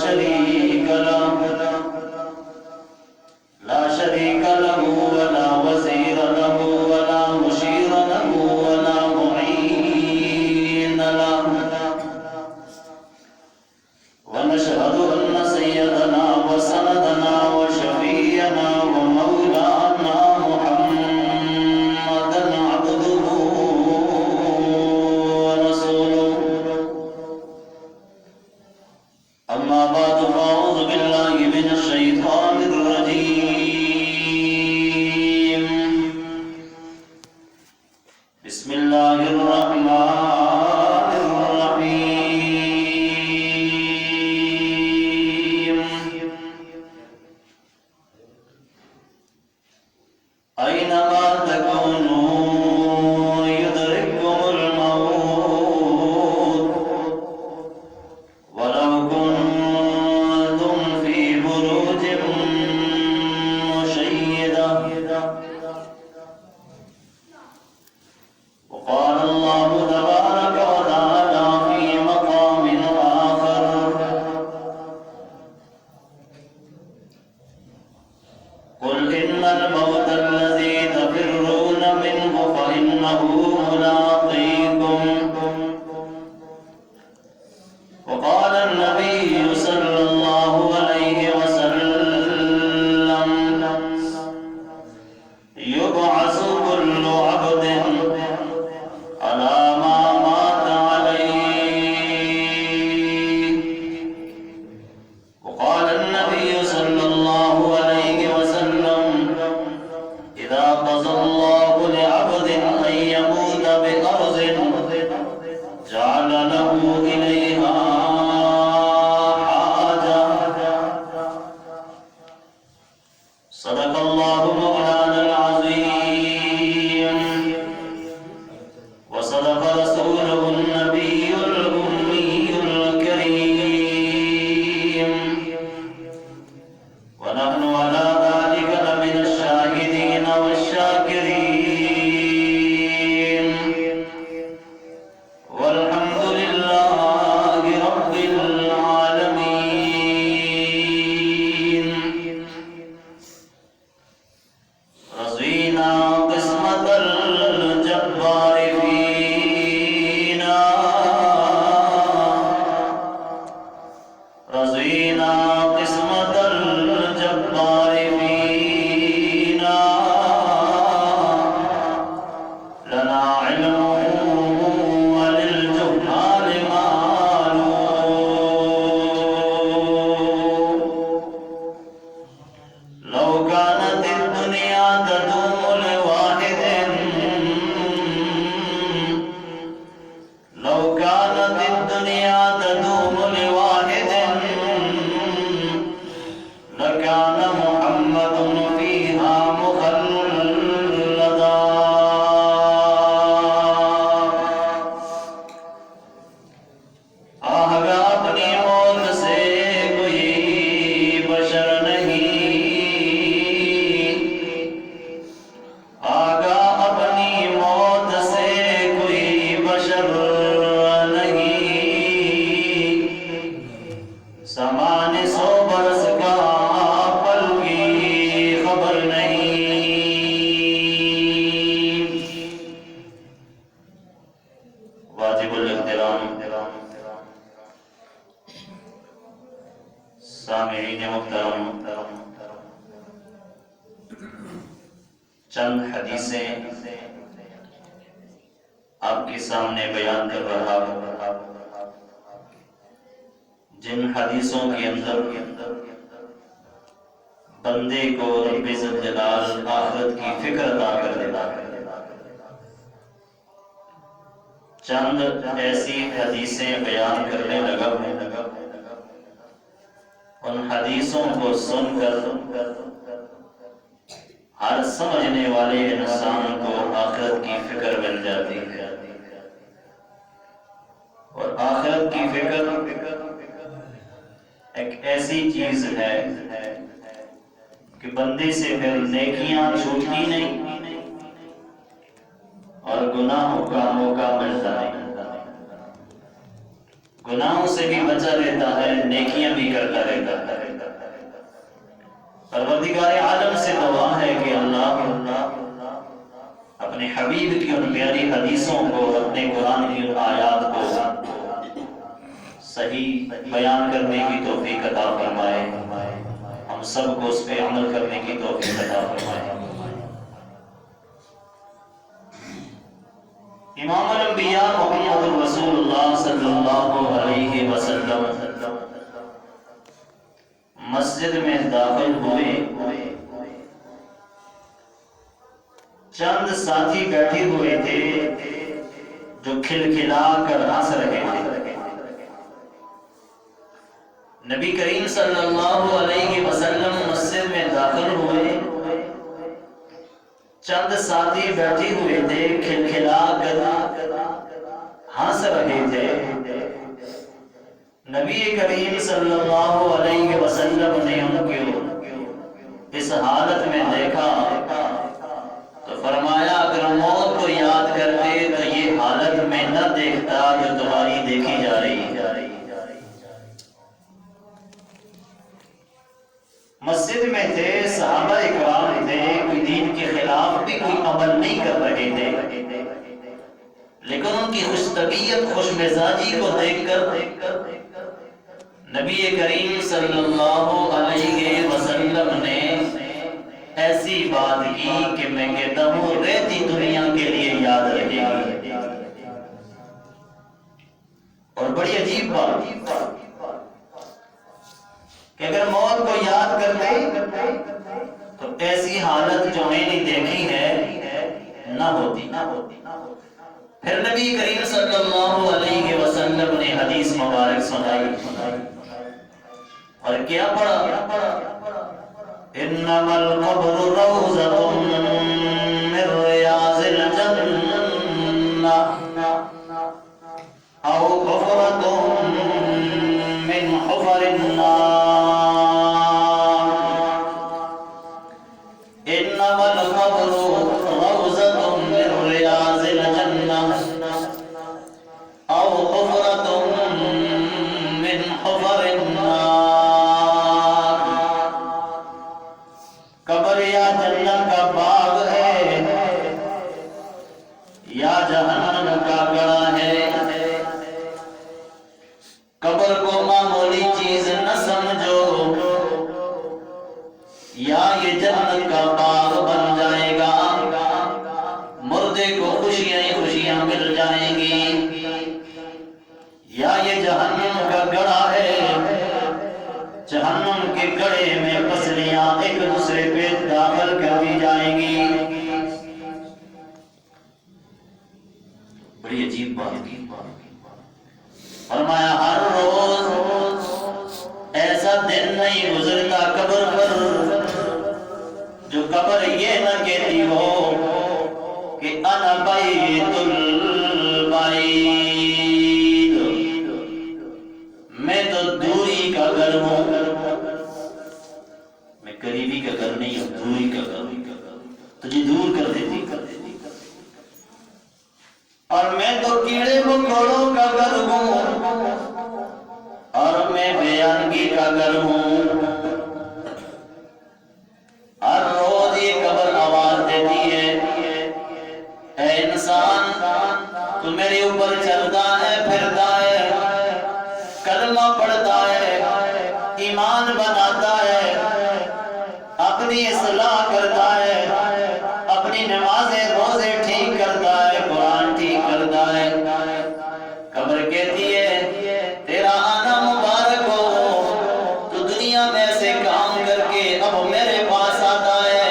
شريك له ولا وزير له ولا مشير له ولا معين له ونشهد أن سيدنا وسندنا وشفيعنا ومولانا محمدا عبده ورسوله أما بعد فأعوذ بالله من الشيطان الرجيم بسم الله الرحمن الرحيم أينما تكونوا يدرككم الموت ولو كنتم في بروج مشيدة وقال الله تبارك وتعالى في مقام آخر قل إن الموت الذي تفرون منه فإنه ملاقيكم وقال النبي صلى الله عليه وسلم يبعث كل عبد على ما مات عليه وقال النبي صلى الله عليه وسلم إذا قضى الله لعبد أن يموت بأرض جعل له إليها حاجة صدق الله مولانا العظيم وصدق رسوله النبي الأمي الكريم ونحن على ذلك لمن الشاهدين والشاكرين والحمد لله رب العالمين رضينا قسمة الجبار فينا رضينا قسمة الجبار فينا لنا علم وللجهال مال لو كانت الدنيا تدوم لواحد لو كانت الدنيا تدوم لواحد لكان محمد فيها مخلدا آگا اپنی موت سے کوئی بشر نہیں آگا اپنی موت سے کوئی بشر نہیں سامان 100 برس کا پل کی خبر نہیں واجب الاحترام سامعین محترم چند حدیثیں آپ کے سامنے بیان کر رہا ہوں جن حدیثوں کے اندر بندے کو رب عزت جلال آخرت کی فکر عطا کر دیتا ہے چند ایسی حدیثیں بیان کرنے لگا ہوں ان حدیثوں کو سن کر ہر سمجھنے والے انسان کو آخرت کی فکر بن جاتی ہے اور آخرت کی فکر ایک ایسی چیز ہے کہ بندے سے پھر نیکیاں چھوٹتی نہیں اور گناہوں کا موقع ملتا نہیں، گناہوں سے بھی بچا رہتا ہے، نیکیاں بھی کرتا پروردگار عالم سے دعا ہے کہ اللہ اپنے حبیب کی ان پیاری حدیثوں کو، اپنے قرآن کی ان آیات کو صحیح بیان کرنے کی توفیق عطا فرمائے، ہم سب کو اس پہ عمل کرنے کی توفیق عطا فرمائے۔ امام الانبیاء محمد رسول اللہ صلی اللہ علیہ وسلم مسجد میں داخل ہوئے، چند ساتھی بیٹھے ہوئے تھے جو کھلکھلا کر ہنس رہے تھے۔ نبی کریم صلی اللہ علیہ وسلم مسجد میں داخل ہوئے، چند ساتھی بیٹھے ہوئے تھے، کھلکھلا کر ہنس رہے تھے۔ نبی کریم صلی اللہ علیہ وسلم نے ان کو اس حالت میں دیکھا تو فرمایا اگر موت کو یاد کرتے تو یہ حالت میں نہ دیکھتا جو تمہاری دیکھی جا رہی ہے۔ مسجد میں تھے، صحابہ اکرام تھے، کوئی دین کے خلاف بھی کوئی عمل نہیں کر رہے تھے، لیکن ان کی خوش طبیعت، خوش مزاجی کو دیکھ کر نبی کریم صلی اللہ علیہ وسلم نے ایسی بات کی کہ میں کہتا ہوں رہتی دنیا کے لیے یاد رہے گی۔ اور بڑی عجیب بات کہ اگر موت کو یاد کرتے تو ایسی حالت جو میں نے دیکھی ہے نہ ہوتی۔ پھر نبی کریم صلی اللہ علیہ وسلم نے حدیث مبارک سنائی اور کیا پڑھا؟ انما القبر روضۃ من ریاض الجنہ او حفرۃ من حفر النار۔ انما القبر روضۃ من ریاض الجنہ او حفرۃ من حفر النار۔ قبر یا جنت کا باغ ہے یا جہنم کا گڑھا ہے۔ قبر کو معمولی چیز نہ سمجھو، یا یہ جنت کا باغ بن جائے گا، مردے کو خوشیاں ہی خوشیاں مل جائیں گی، یا یہ جہنم کا گڑھا ہے، جہنم کے گڑھے میں پسلیاں ایک دوسرے پہ داخل کر دی جائیں گی۔ بڑی عجیب بات کی، فرمایا ہر روز ایسا دن نہیں گزرتا قبر پر جو قبر یہ نہ کہتی ہو کہ انا بیت البعید، میں تو دوری کا گھر ہوں، میں قریبی کا گھر نہیں ہوں، دوری کا گھر ہوں، تجھے دور کر دیتی۔ اور میں تو کیڑے مکوڑوں کا گھر ہوں، اور میں بے انگی کا گھر ہوں۔ ہر روز یہ قبر آواز دیتی ہے اے انسان تو میرے اوپر چلتا ہے، پھرتا ہے، کلمہ پڑھتا ہے، ایمان بناتا ہے، اپنی اصلاح کرتا ہے، اپنی نمازیں روزے ٹھیک کرتا ہے، قرآن ٹھیک کرتا ہے۔ قبر کہتی ہے تیرا آنا مبارک ہو، تو دنیا میں سے کام کر کے اب میرے پاس آتا ہے۔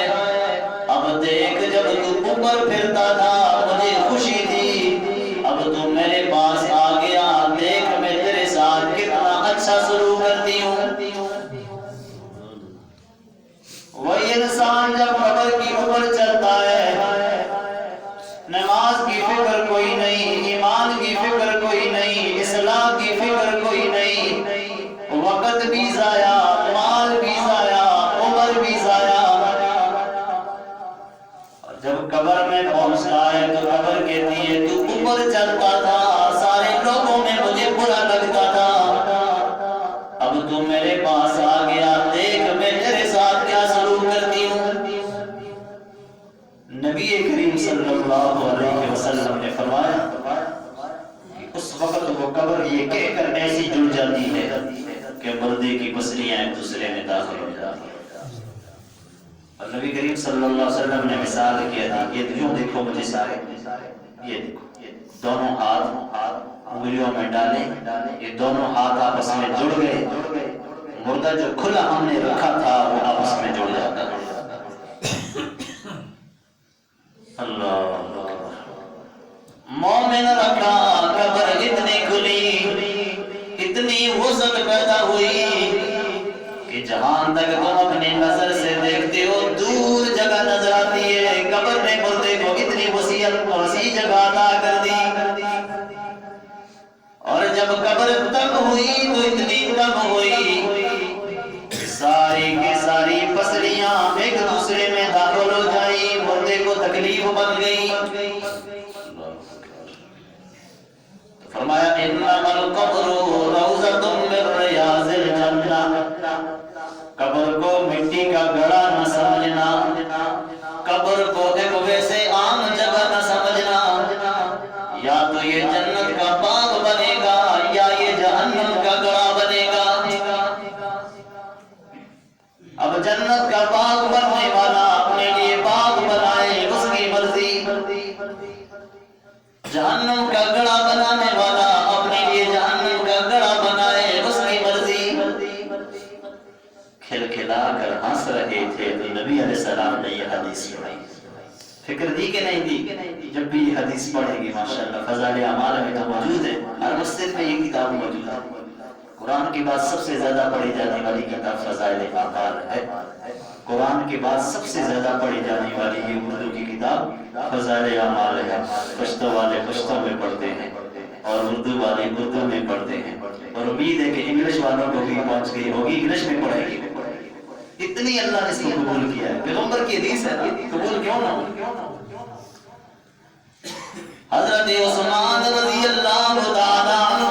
اب دیکھ جب تو اوپر پھرتا تھا مجھے خوشی تھی، اب تو میرے پاس آ گیا، دیکھ میں تیرے ساتھ کتنا اچھا سلوک کرتی ہوں۔ وہی انسان جب قبر کی اوپر چلتا ہے، نماز کی فکر کوئی نہیں، ایمان کی فکر کوئی نہیں، اصلاح کی فکر کوئی نہیں، وقت بھی ضائع، مال بھی ضائع، عمر بھی ضائع۔ اور جب قبر میں پہنچتا ہے تو قبر کہتی ہے تو اوپر چلتا تھا، سارے لوگوں میں مجھے برا لگتا تھا، اب تو میرے پاس آ گیا، دیکھ میں تیرے ساتھ کیا اللہ علیہ وسلم نے فرمایا کہ اس وقت وہ قبر یہ کہہ کر ایسی جڑ جاتی ہے کہ مردے کی پسلیاں ایک دوسرے میں داخل ہو جاتی ہیں۔ اور نبی کریم صلی اللہ علیہ وسلم نے مثال کیا تھی، یہ یوں دیکھو مجھے سارے، یہ دیکھو دونوں ہاتھ انگلیوں میں ڈالے، یہ دونوں ہاتھ آپس میں جڑ گئے، مردہ جو کھلا ہم نے رکھا تھا وہ آپس میں جڑ جاتا ہے۔ اللہ مومن رکھا قبر اتنی کھلی، اتنی وسعت پیدا ہوئی کہ جہاں تک تم اپنی نظر سے دیکھتے ہو دور جگہ نظر آتی ہے۔ قبر نے مردے کو اتنی وسیع جگہ عطا کر دی، اور جب قبر تنگ ہوئی تو اتنی تنگ ہوئی کہ ساری کی ساری پسلیاں ایک دوسرے میں داخل ہو جائیں، مردے کو تکلیف بن گئی۔ فرمایا انما القبر روضۃ من ریاض الجنہ، قبر کو مٹی کا گڑھا نہ سمجھنا، قبر کو ایک ویسے عام جگہ نہ سمجھنا، یا تو یہ جنت کا باغ بنے گا یا یہ جہنم کا گڑھا بنے گا۔ اب جنت کا باغ بننے والا اپنے لیے باغ بنائے، اس کی مرضی، جہنم کا گڑھا بنانے والا اپنے لیے جہنم کا گڑھا بنائے، اس کی مرضی۔ کھلکھلا کر ہنس رہے تھے تو نبی علیہ السلام نے یہ حدیث پڑھی، فکر دی کہ نہیں دی؟ جب بھی یہ حدیث پڑھے گی ماشاءاللہ فضائل اعمال میں تو موجود ہے، ہر مسجد میں یہ کتاب موجود ہے۔ قرآن کے بعد سب سے زیادہ پڑھی جانے والی کتاب فضائل اعمال ہے، قرآن کے بعد سب سے زیادہ پڑھی جانے والی یہ اردو کی کتاب فضائل اعمال ہے۔ پشتو والے پشتو میں پڑھتے ہیں اور اردو والے اردو میں پڑھتے ہیں، اور امید ہے کہ انگلش والوں کو بھی پہنچ گئی ہوگی، انگلش میں پڑھے گی۔ اتنی اللہ نے اس کو قبول کیا ہے، پیغمبر کی حدیث ہے، قبول کیوں نہ ہو؟ حضرت عثمان رضی اللہ تعالیٰ عنہ،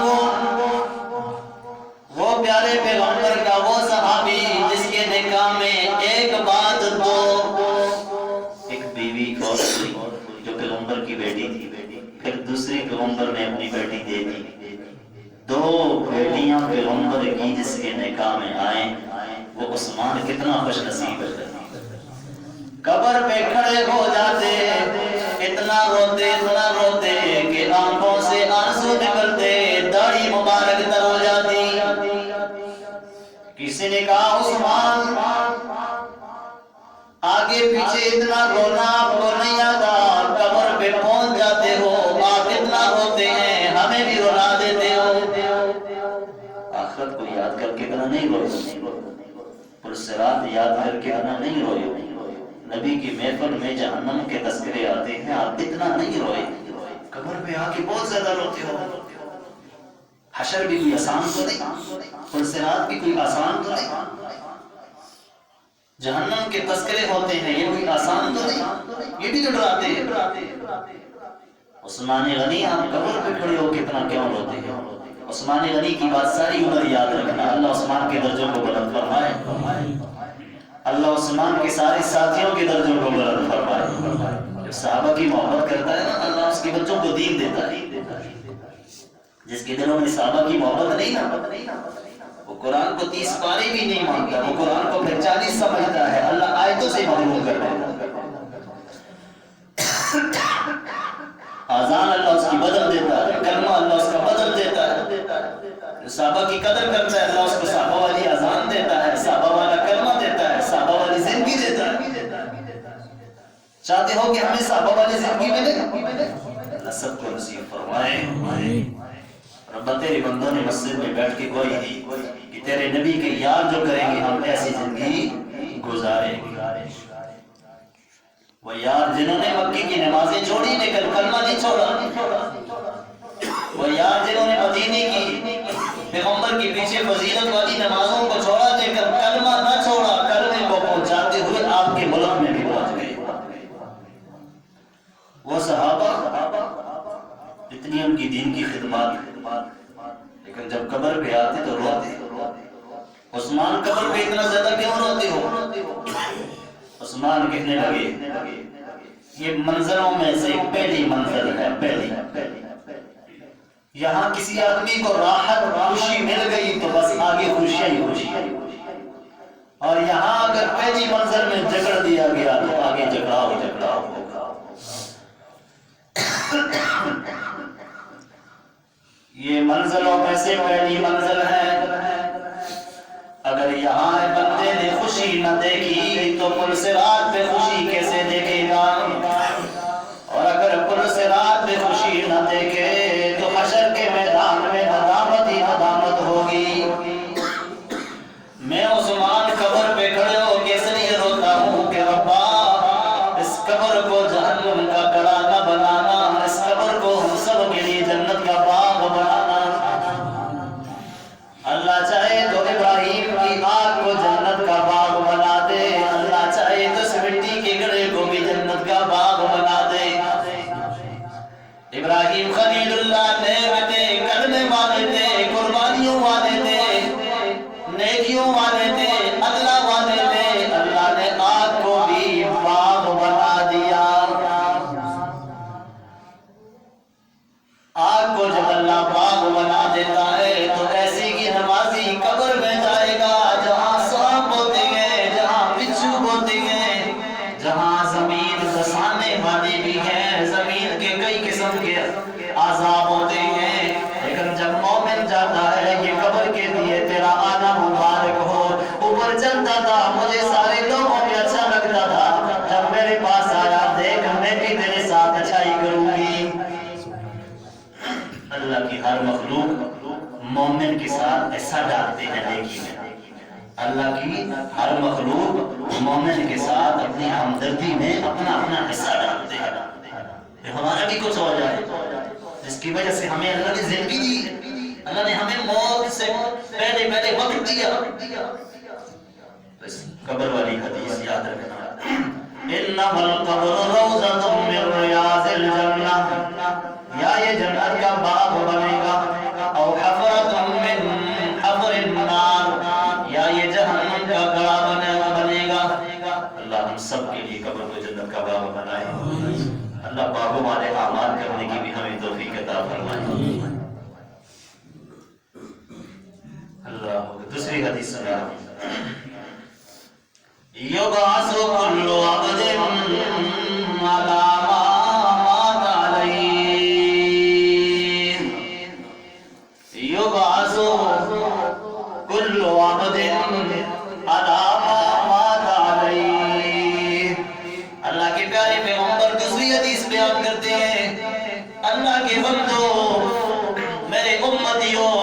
وہ پیارے پیغمبر کا وہ صحابی جس کے نکاح میں ایک بات دو، ایک بیوی اور جو پیغمبر کی بیٹی تھی، پھر دوسری پیغمبر نے اپنی بیٹی دے دی، دو بیٹیاں پیغمبر کی جس کے نکاح میں آئیں، وہ عثمان کتنا خوش نصیب ہے۔ قبر پہ کھڑے ہو جاتے، اتنا روتے کہ آنکھوں سے آنسو نکلتے، داڑھی مبارک تر ہو جاتی۔ کسی نے کہا عثمان آگے پیچھے اتنا رونا آپ کو نہیں آتا، قبر پہ پہنچ جاتے ہو آپ اتنا روتے ہیں، ہمیں بھی رلا دیتے ہو۔ آخرت کو یاد کر کے اتنا نہیں روئے، پرسرات یاد کر کے اتنا نہیں روئے، نبی کی محفل میں جہنم کے تذکرے آتے ہیں آپ اتنا نہیں روئے، قبر پہ آ کے بہت زیادہ روتے ہو۔ حشر بھی کوئی آسان تو نہیں، پرسرات بھی کوئی آسان تو نہیں، جہنم کے تذکرے ہوتے ہیں یہ کوئی آسان تو نہیں، یہ بھی تو ڈراتے ہیں۔ عثمان غنی آپ قبر پہ کھڑے ہو کے اتنا کیوں روتے ہیں؟ عثمان غنی کی بات ساری عمر یاد رکھنا، اللہ عثمان کے درجوں کو بلند فرمائے، اللہ عثمان کے سارے ساتھیوں کے درجوں کو بلند فرمائے۔ جو صحابہ کی محبت کرتا ہے نا اللہ اس کے بچوں کو دین دیتا ہے، جس کے دلوں میں صحابہ کی محبت نہیں نا وہ قرآن کو 30 پارے بھی نہیں مانتا، وہ قرآن کو 40 سمجھتا ہے، اللہ آیتوں سے محروم کر دیتا ہے۔ آذان اللہ اس کی بدل دیتا ہے، کلمہ اللہ اس کا بدل دیتا ہے۔ جو صحابہ کی قدر کرتا ہے اللہ اس کو صحابہ والی آذان دیتا ہے، صحابہ والا کلمہ دیتا ہے، صحابہ والی زندگی دیتا ہے۔ چاہتے ہو کہ ہمیں صحابہ والی زندگی ملے؟ اللہ سب کو نصیب فرمائے۔ رب تیرے بندوں نے مسجد میں بیٹھ کے کوئی دی کہ تیرے نبی کے یاد جو کریں گے ہم ایسی زندگی گزاریں گے۔ وہ یار جنہوں نے مکی کی نمازیں چھوڑی لیکن کلمہ نہیں چھوڑا، وہ یار جنہوں نے مدینے کی پیغمبر کی پیچھے فضیلت والی نمازوں کو چھوڑا لیکن کلمہ نہ چھوڑا، کلمے کو پہنچاتے ہوئے آپ کے ملک میں بھی پہنچ گئے۔ وہ صحابہ اتنی ان کی دین کی خدمات، لیکن جب قبر پہ آتے تو روتے۔ عثمان قبر پہ اتنا زیادہ کیوں روتے ہو؟ عثمان کہنے لگے یہ منزلوں میں سے پہلی منزل ہے، پہلی۔ یہاں کسی آدمی کو راحت خوشی مل گئی تو بس آگے خوشیاں ہی خوشی، اور یہاں اگر پہلی منزل میں جکڑ دیا گیا تو آگے جکڑاؤ ہوگا۔ یہ منزلوں میں سے پہلی منزل ہے۔ اگر یہاں بندے نے خوشی نہ دیکھی تو پل صراط پہ خوشی کیسے دیکھے گا؟ اور اگر پل صراط پہ خوشی نہ دیکھے تو حشر کے میدان میں ندامت ہی ندامت ہوگی۔ میں عثمان قبر پہ کھڑے ہو کے اس لیے روتا ہوں کہ ربا اس قبر کو جہنم کا گڑھا نہ بنانا، اس قبر کو ہم سب کے لیے جنت کا باغ بنانا۔ اللہ چاہے تو ابراہیم کی آگ کو جنت کا باغ بنا دے، اللہ چاہے تو اس مٹی کے گڑھے کو بھی جنت کا باغ بنا دے۔ ابراہیم خلیل اللہ نیک تھے، کلمے والے تھے، قربانیوں والے تھے، نیکیوں والے تھے، اللہ والے تھے، اللہ نے آگ کو بھی باغ بنا دیا۔ آگ کو جب اللہ باغ بنا دیتا ہے تو ایسی کی نمازی قبر میں جائے گا جہاں سانپ ہوتے ہیں، جہاں بچھو ہوتے ہیں، جہاں زمین دسانے والی بھی ہیں، زمین کے کئی قسم کے عذاب ہوتے ہیں، لیکن جب مومن جاتا ہے یہ قبر کے لیے تیرا آنا مبارک ہو، اوپر چلتا تھا مجھے سارے لوگوں میں اچھا لگتا تھا، جب میرے پاس آیا دیکھ میں بھی تیرے ساتھ اچھائی کروں گی۔ اللہ کی ہر مخلوق مومن کے ساتھ ایسا ڈالتے ہیں نیکی میں، اللہ کی ہر مخلوق مومن کے ساتھ اپنی ہمدردی میں اپنا اپنا حصہ ڈالتے ہیں، ہمارا بھی کچھ ہو جائے، جس کی وجہ سے ہمیں اللہ نے زندگی دی، اللہ نے ہمیں موت سے پہلے وقت دیا۔ بس قبر والی حدیث یاد رکھنا، انما القبر روضۃ من ریاض الجنہ، یا یہ جنت کا باغ بنے گا، او حفرۃ من حفر النار، یا یہ جہنم کا گڑھا بنے گا۔ اللہ ہم سب کے لیے قبر کو جنت کا باغ بنائے، اللہ باغوں والے اعمال کرنے کی بھی ہمیں توفیق عطا فرمائے۔ اللہ دوسری حدیث سنا، یبعث کل عبد علی ما مات علیہ، یبعث کل عبد علی ما مات علیہ۔ اللہ کے پیارے پیغمبر دوسری حدیث بیان کرتے ہیں، اللہ کے بندو میرے امتیوں،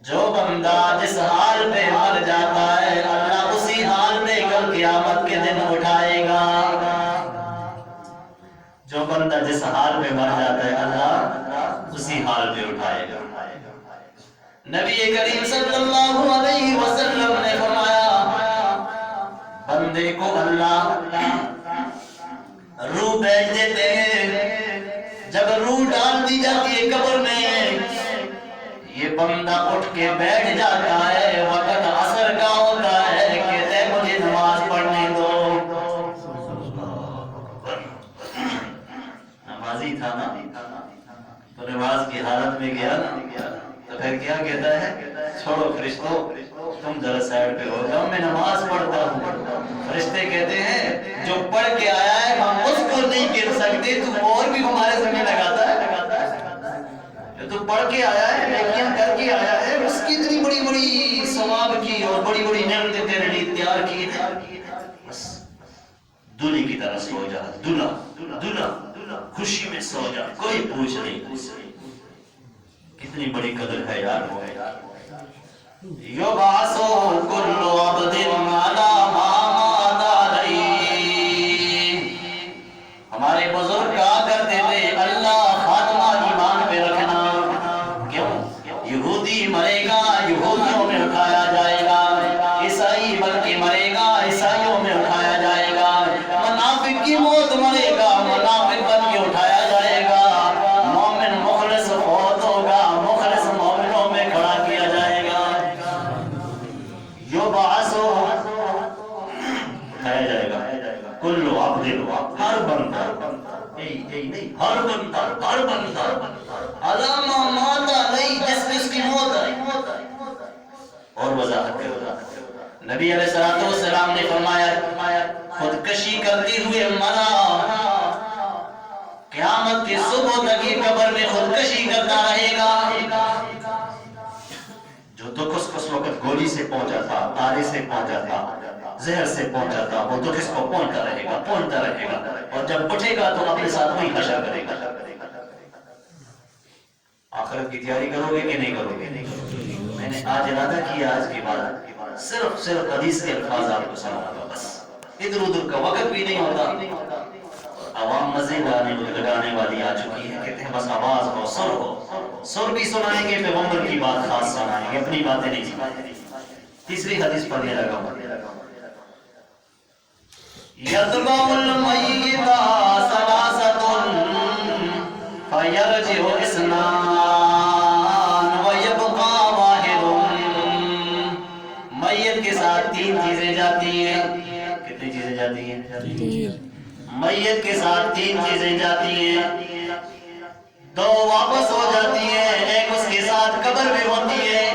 جو بندہ جس حال پہ مر جاتا ہے اللہ اسی حال میں کل قیامت کے دن اٹھائے گا۔ جو بندہ جس حال پہ مر جاتا ہے اللہ اسی حال پہ اٹھائے گا۔ نبی کریم صلی اللہ علیہ وسلم نے فرمایا بندے کو اللہ روح بھیج دیتے ہیں، جب روح ڈال دی جاتی ہے قبر میں یہ بندہ اٹھ کے بیٹھ جاتا ہے، وقت عصر کا ہوتا ہے، کہتے ہیں مجھے نماز پڑھنے دو۔ نمازی تھا نا تو نماز کی حالت میں گیا نا تو پھر کیا کہتا ہے، چھوڑو فرشتوں تم ذرا سائڈ پہ ہو جاؤ میں نماز پڑھتا ہوں۔ فرشتے کہتے ہیں جو پڑھ کے آیا ہے ہم اس کو نہیں گر سکتے، تو اور بھی ہمارے سمجھ لگاتا ہے، جو تو پڑھ کے آیا ہے نیکیاں کر کے آیا ہے اس کی اتنی بڑی بڑی ثواب کی اور بڑی بڑی نعمتیں تیرے لیے تیار کی ہیں، بس دلہے کی طرح سو جا، دلہا خوشی میں سو جا، کوئی پوچھ نہیں۔ کتنی بڑی قدر ہے یار وہ، یبعث کل عبد علی ما مات علیہ۔ ہمارے بزرگ کہا کرتے تھے اللہ خاتمہ ایمان پہ رکھنا، کیوں؟ یہودی مرے گا یہودیوں میں اٹھایا جائے گا، عیسائی بن کے مرے گا عیسائیوں میں اٹھایا جائے گا، منافق کی موت مرے گا منافق بن کے اٹھایا جائے گا، مومن مخلص فوت ہوگا مخلص مومنوں میں کھڑا کیا جائے گا۔ ہر بندہ علامہ ماتا نہیں جس کی موت آئی. اور وضاحت کرو. نبی علیہ الصلوۃ والسلام نے فرمایا خودکشی کرتے ہوئے مرا قیامت کی صبح تک یہ قبر میں خودکشی کرتا رہے گا. جو دکھ اس وقت گولی سے پہنچا تھا, تارے سے پہنچا تھا, زہر سے پہنچا تھا, وہ دکھ اس کو پہنچتا رہے گا اور جب اٹھے گا تو اپنے ساتھ وہی حشر کرے گا. آخرت کی تیاری کرو گے کہ نہیں کرو گے؟ میں نے آج ارادہ کیا آج کی بات صرف حدیث کے الفاظ آپ کو سناؤں گا. بس ادھر ادھر کا وقت بھی نہیں ہوتا. عوام مزے لگانے والی آ چکی ہے. کہتے ہیں بس آواز ہو, سر ہو, سر بھی سنائیں گے, پیغمبر کی بات خاص سنائیں گے, اپنی باتیں نہیں سنائیں. تیسری حدیث پڑھنے لگا ہوں. یتبع المیت ثلاثۃ فیرجع اثنان ویبقى واحد. میت کے ساتھ تین چیزیں جاتی ہیں. کتنی چیزیں جاتی ہیں؟ میت کے ساتھ تین چیزیں جاتی ہیں. دو واپس ہو جاتی ہیں, ایک اس کے ساتھ قبر میں ہوتی ہے.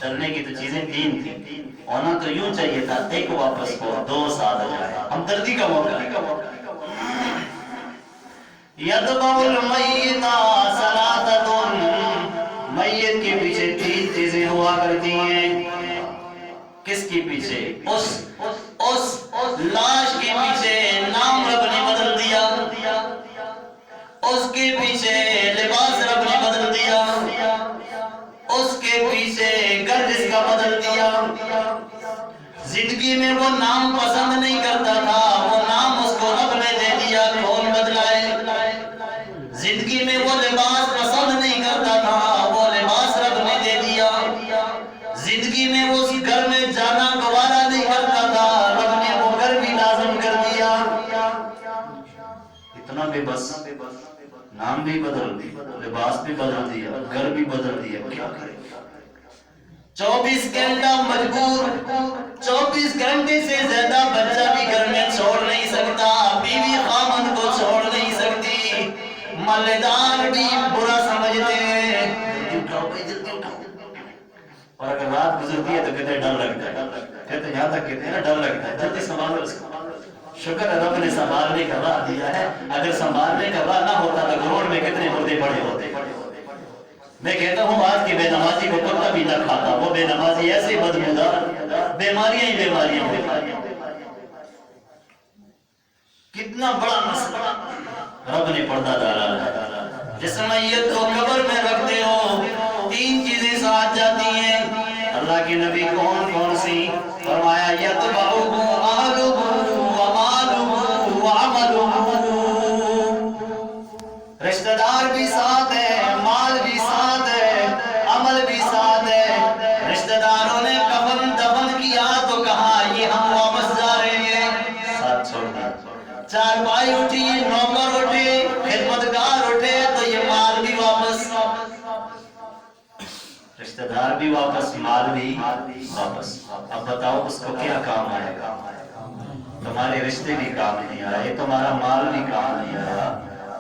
چلنے کی تو چیزیں تین تھی, ہونا تو یوں چاہیے تھا ایک واپس ہو, دو ساتھ آ جائے. ہمدردی کا موقع. یتبع المیت ثلاثۃ, میت کے پیچھے تین چیزیں ہوا کرتی ہیں. کس کے پیچھے؟ اس لاش کے پیچھے نام رب نے بدل دیا, اس کے پیچھے لباس رب نے بدل دیا, اس کے پیچھے گھر جس کا بدل دیا. زندگی میں وہ نام پسند نہیں کرتا تھا, وہ نام اس کو رب نے دے دیا. کون بدلائے؟ زندگی میں وہ لباس پسند نہیں کرتا تھا, وہ لباس رب نے دے دیا. زندگی میں وہ اس گھر میں جانا گوارا نہیں کرتا تھا, رب نے وہ گھر بھی لازم کر دیا. اتنا بے بس, نام بھی بدل دیا, لباس بھی بدل دیا, گھر بھی بدل دیا. کیا کرے؟ 24 گھنٹہ مجبور, 24 گھنٹے سے زیادہ بچہ بھی گھر میں چھوڑ نہیں سکتا, بیوی خامن کو چھوڑ نہیں سکتی, مالدار بھی برا سمجھتے ہیں. اور اگر رات گزرتی ہے تو کہتے ہیں ڈر لگتا ہے, کہتے ہیں یہاں تک کہتے ہیں نا ڈر لگتا ہے, جلدی سنبھالو اس کو. شکر ہے رب نے سنبھالنے کا راہ دیا ہے, اگر سنبھالنے کا راہ نہ ہوتا تو گروڑ میں کتنے مردے پڑے ہوتے. میں کہتا ہوں آج کے بے نمازی کو پتہ بھی نہ کھاتا, وہ بے نمازی ایسے بدبودار, بیماریاں ہی بیماریاں. کتنا بڑا مسئلہ رب نے پردہ ڈالا ہے. جس میت کو قبر میں رکھتے ہو تین چیزیں ساتھ جاتی ہیں. اللہ کے نبی کون کون سی؟ فرمایا یتبعہ اہلہ ومالہ وعملہ. رشتہ دار بھی ساتھ ہے, مال بھی ساتھ ہے, عمل بھی ساتھ ہے. رشتہ داروں نے کفن دفن کیا تو کہا یہ ہم واپس جا رہے ہیں, ساتھ چھوڑ دیا. چار بھائی اٹھی, نوکر اٹھے, خدمتگار اٹھے تو یہ مال بھی واپس, رشتہ دار بھی واپس, مال بھی واپس. اب بتاؤ اس کو کیا کام آئے گا؟ تمہارے رشتے بھی کام نہیں آئے, تمہارا مال بھی کام نہیں آیا,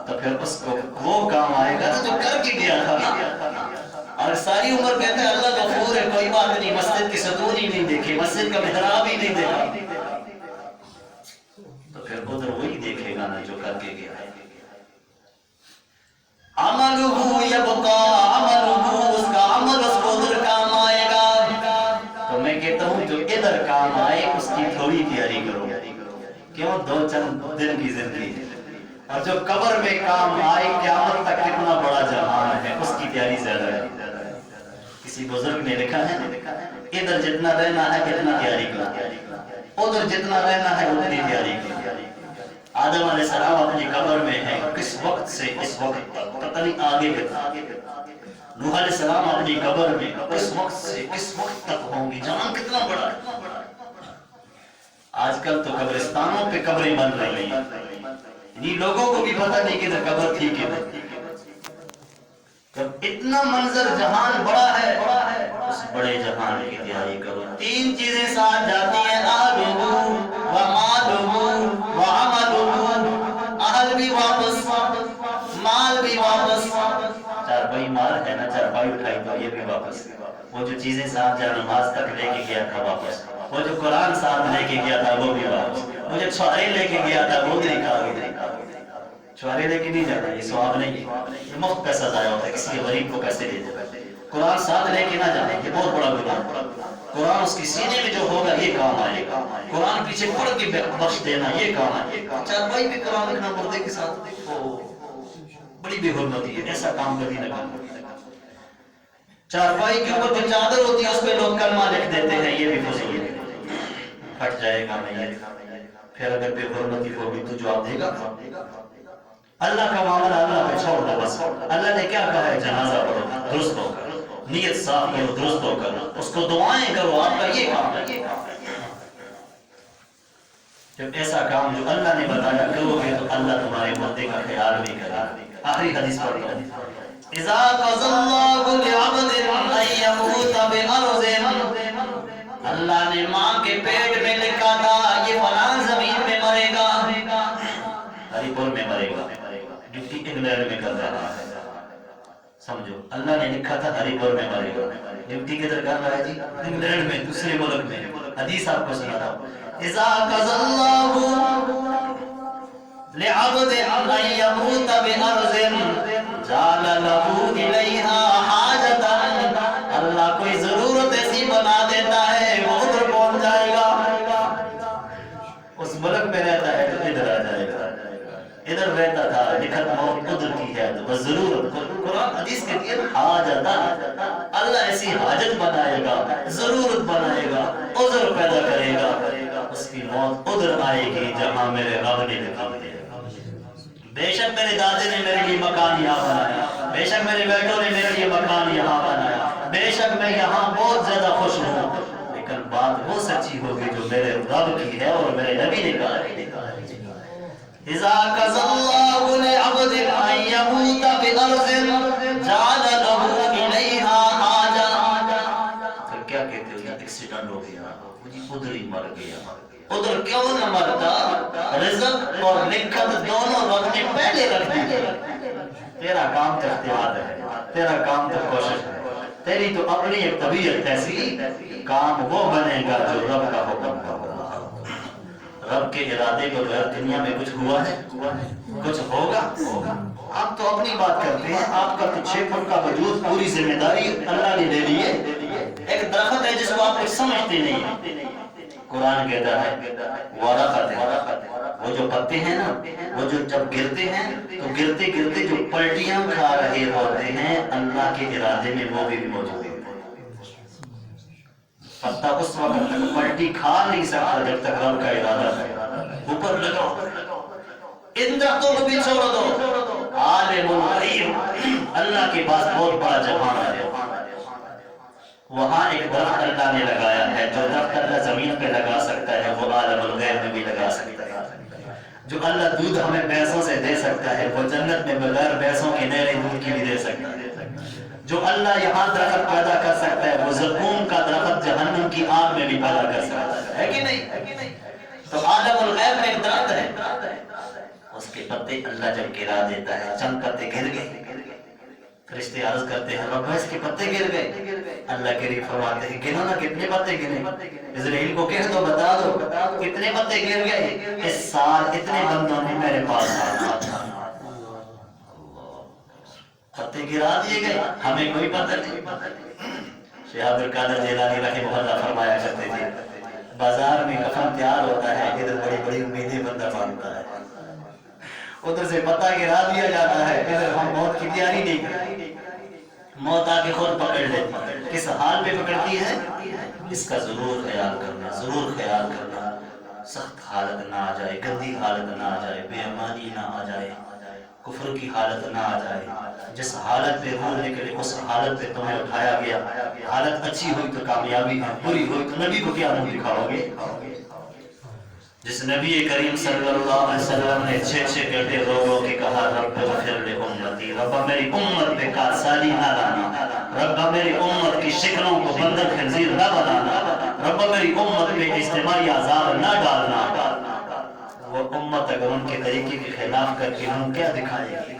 تو پھر اس کو وہ کام آئے گا جو کر کے گیا تھا. اور ساری عمر کہتا ہے اللہ غفور ہے, کوئی بات نہیں, مسجد کے ستون ہی نہیں دیکھے, مسجد کا محراب ہی نہیں دیکھا, تو پھر ادھر وہی دیکھے گا نا جو کر کے گیا ہے. عملہ یبقى عملہ, اس کا عمل اس کو ادھر کام آئے گا. تو میں کہتا ہوں جو ادھر کام آئے اس کی تھوڑی تیاری کرو. کیوں؟ 2 دن کی زندگی ہے. اور جو قبر میں کام آئے قیامت تک کتنا بڑا جہان ہے, اس کی تیاری زیادہ ہے. کسی بزرگ نے لکھا ہے ادھر جتنا رہنا ہے اتنا تیاری کرو, ادھر جتنا رہنا ہے اتنی تیاری کرو. آدم علیہ السلام اپنی قبر میں ہے, کس وقت سے اس وقت تک پتہ نہیں آگے کتنا. نوح علیہ السلام اپنی قبر میں کس وقت سے کس وقت تک ہوں گی, جہان کتنا بڑا ہے. آج کل تو قبرستانوں پہ قبریں بن رہی ہیں, یہ لوگوں کو بھی پتہ نہیں کہ قبر تھی کہ نہیں. جب اتنا منظر جہان بڑا ہے, اس بڑے جہان کی تیاری کرو. 3 چیزیں ساتھ جاتی ہیں, اہلہ ومالہ وعملہ. اہل بھی واپس, وہ جو چیزیں ساتھ جا نماز تک لے کے گیا تھا واپس، وہ جو قرآن ساتھ لے کے گیا تھا وہ بھی واپس، وہ جو چھوارے لے کے گیا تھا وہ بھی نکال۔ چھوارے لے کے نہیں جانا، یہ ثواب نہیں ہے، یہ مفت پیسہ ضائع ہوتا ہے، کسی غریب کو پیسے دے دیتا ہے۔ قرآن ساتھ لے کے نہ جانا، یہ بہت بڑا گناہ۔ قرآن اس کی سینے میں جو ہوگا یہ کام آئے گا، قرآن پیچھے پڑھ کے بخش دینا یہ کام آئے گا۔ چارپائی بھی قرآن لکھنا مردے کے ساتھ بڑی بے حرمتی ہے، ایسا کام کبھی نہ کرنا۔ چارپائی کے اوپر جو چادر ہوتی ہے اس پہ لوگ کلمہ لکھ دیتے ہیں، یہ بھی فضول ہے، پھٹ جائے گا نہیں۔ پھر اگر بے حرمتی ہوگی تو جواب دے گا۔ اللہ کا معاملہ اللہ پہ چھوڑ دو بس۔ اللہ نے کیا کہا ہے؟ جنازہ پڑھو درست ہو کر، نیت صاف کرو درست ہو کر، اس کو دعائیں کرو، آپ کا یہ کام ہے۔ جب ایسا کام جو اللہ نے بتایا کرو گے تو اللہ تمہارے مردے کا خیال بھی کرے گا۔ آخری حدیث پڑھ لو، اذا قضى الله لعبد ان يموت بارض، اللہ نے ماں کے پیٹ میں لکھا تھا یہ فلاں زمین میں مرے گا، ہری پور میں مرے گا، ڈیوٹی انگلینڈ میں کر رہا ہے، سمجھو اللہ نے لکھا تھا ہری پور میں مرے گا، ڈیوٹی کدھر کر رہا ہے جی؟ انگلینڈ میں، دوسرے ملک میں۔ حدیث آپ کو سنا تھا، اذا قضى الله لعبد ان يموت بارض جعل له الیہا حاجتا، اللہ کوئی ضرورت ایسی بنا دیتا ہے وہ ادھر پہنچ جائے گا، اس ملک میں رہتا ہے تو ادھر آ جائے گا، ادھر رہتا تھا لکھت موت ادھر کی ہے تو بس ضرورت، قرآن حدیث کہتی ہے حاجتا، اللہ ایسی حاجت بنائے گا، ضرورت بنائے گا، عذر پیدا کرے گا، اس کی موت ادھر آئے گی جہاں میرے رب نے لکھا ہے۔ بے شک میرے دادے نے میرے لیے مکان یہاں بنایا، بے شک میرے بیٹوں نے میرے لیے مکان یہاں بنایا، بے شک میں یہاں بہت زیادہ خوش ہوں، لیکن بات وہ سچی ہوگی جو میرے رب کی ہے اور میرے نبی نے کہا ہے۔ اذا قضى الله لعبد ان يموت بارض جعل له الیہا حاجہ، تو کیا کہتے ہو یہ ایکسیڈنٹ ہو گیا، ادھر ہی مر گیا، ادھر کیوں نہ مرتا؟ رزق اور لکھت دونوں رب نے پہلے رکھ دی، تیرا کام تو اختیار ہے، تیرا کام تو کوشش ہے، تیری تو اپنی ایک طبیعت ایسی، کام وہ بنے گا جو رب کا حکم کا ہوگا۔ رب کے ارادے کو بغیر دنیا میں کچھ ہوا ہے؟ کچھ ہوگا؟ آپ تو اپنی بات کرتے ہیں، آپ کا تو 6 فٹ کا وجود، پوری ذمہ داری اللہ نے لے لی ہے۔ ایک درخت ہے جس کو آپ کچھ سمجھتے نہیں ہیں، قرآن کہتا ہے ورقت، وہ جو پتے ہیں نا، وہ جو جب گرتے ہیں تو گرتے گرتے جو پلٹیاں کھا رہے ہوتے ہیں اللہ کے ارادے میں وہ بھی موجود ہے۔ پتا اس وقت تک پلٹی کھا نہیں سکتا جب تک رب کا ارادہ ہے۔ اوپر لگاؤ، ان درختوں کو بھی چھوڑ دو، عالم الغیب، اللہ کے پاس بہت بڑا جہان ہے، وہاں ایک درخت اللہ نے لگایا ہے، جو درخت اللہ زمین پہ لگا سکتا ہے وہ عالم الغیب میں بھی لگا سکتا ہے۔ جو اللہ دودھ ہمیں بھینسوں سے دے سکتا ہے وہ جنت میں بغیر بھینسوں کی نہری دودھ کی بھی دے سکتا ہے۔ جو اللہ یہاں درخت پیدا کر سکتا ہے وہ زقوم کا درخت جہنم کی آگ میں بھی پیدا کر سکتا ہے کہ نہیں؟ تو عالم الغیب میں ایک درخت ہے، اس کے پتے اللہ جب گرا دیتا ہے، چند پتے گر گئے، فرشتے عرض کرتے ہیں رب اس کے پتے گر گئے، اللہ کریم فرماتے ہیں گنو نا کتنے پتے گرے، اسرائیل کو کہہ دو بتا دو کتنے پتے گر گئے، اس سال اتنے بندوں نے میرے پاس آنا تھا، پتے گرا دیے گئے، ہمیں کوئی پتہ نہیں۔ شیخ عبد القادر جیلانی رحمہ اللہ فرمایا کرتے تھے بازار میں کفن تیار ہوتا ہے، ادھر بڑی بڑی امیدیں بندہ باندھتا ہے، ادھر سے پتہ گرا دیا جاتا ہے، ادھر ہم موت کی تیاری نہیں کرتے، موت آ کے خود پکڑ لیتی ہے۔ کس حال میں پکڑتی ہے اس کا ضرور خیال کرنا، ضرور خیال کرنا، سخت حالت نہ آ جائے، گندی حالت نہ آ جائے، بے ایمانی نہ آ جائے، کفر کی حالت نہ آ جائے۔ جس حالت پہ روح نکلے اس حالت پہ تمہیں اٹھایا گیا، حالت اچھی ہوئی تو کامیابی ہے، بری ہوئی تو نبی کو کیا منہ دکھاؤ گے؟ جس نبی کریم صلی اللہ علیہ وسلم نے 6 گھنٹے رو رو کے کہا رب اغفر لامتی، رب میری امت پہ کاسالی نہ لانا، رب میری امت کی شکلوں کو بندر خنزیر نہ بنانا، رب میری امت پہ اجتماعی عذاب نہ ڈالنا۔ وہ امت اگر ان کے طریقے کے خلاف کر کے ہم کیا دکھائے گی؟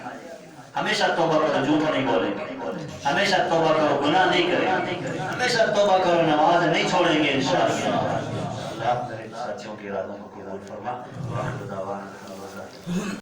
ہمیشہ توبہ کرو، جھوٹ نہیں بولیں گے، ہمیشہ توبہ کرو، گناہ نہیں کریں، ہمیشہ توبہ کرو، نماز نہیں چھوڑیں گے انشاءاللہ۔ اللہ میرے ساتھیوں کے ارادوں کو قبول فرما۔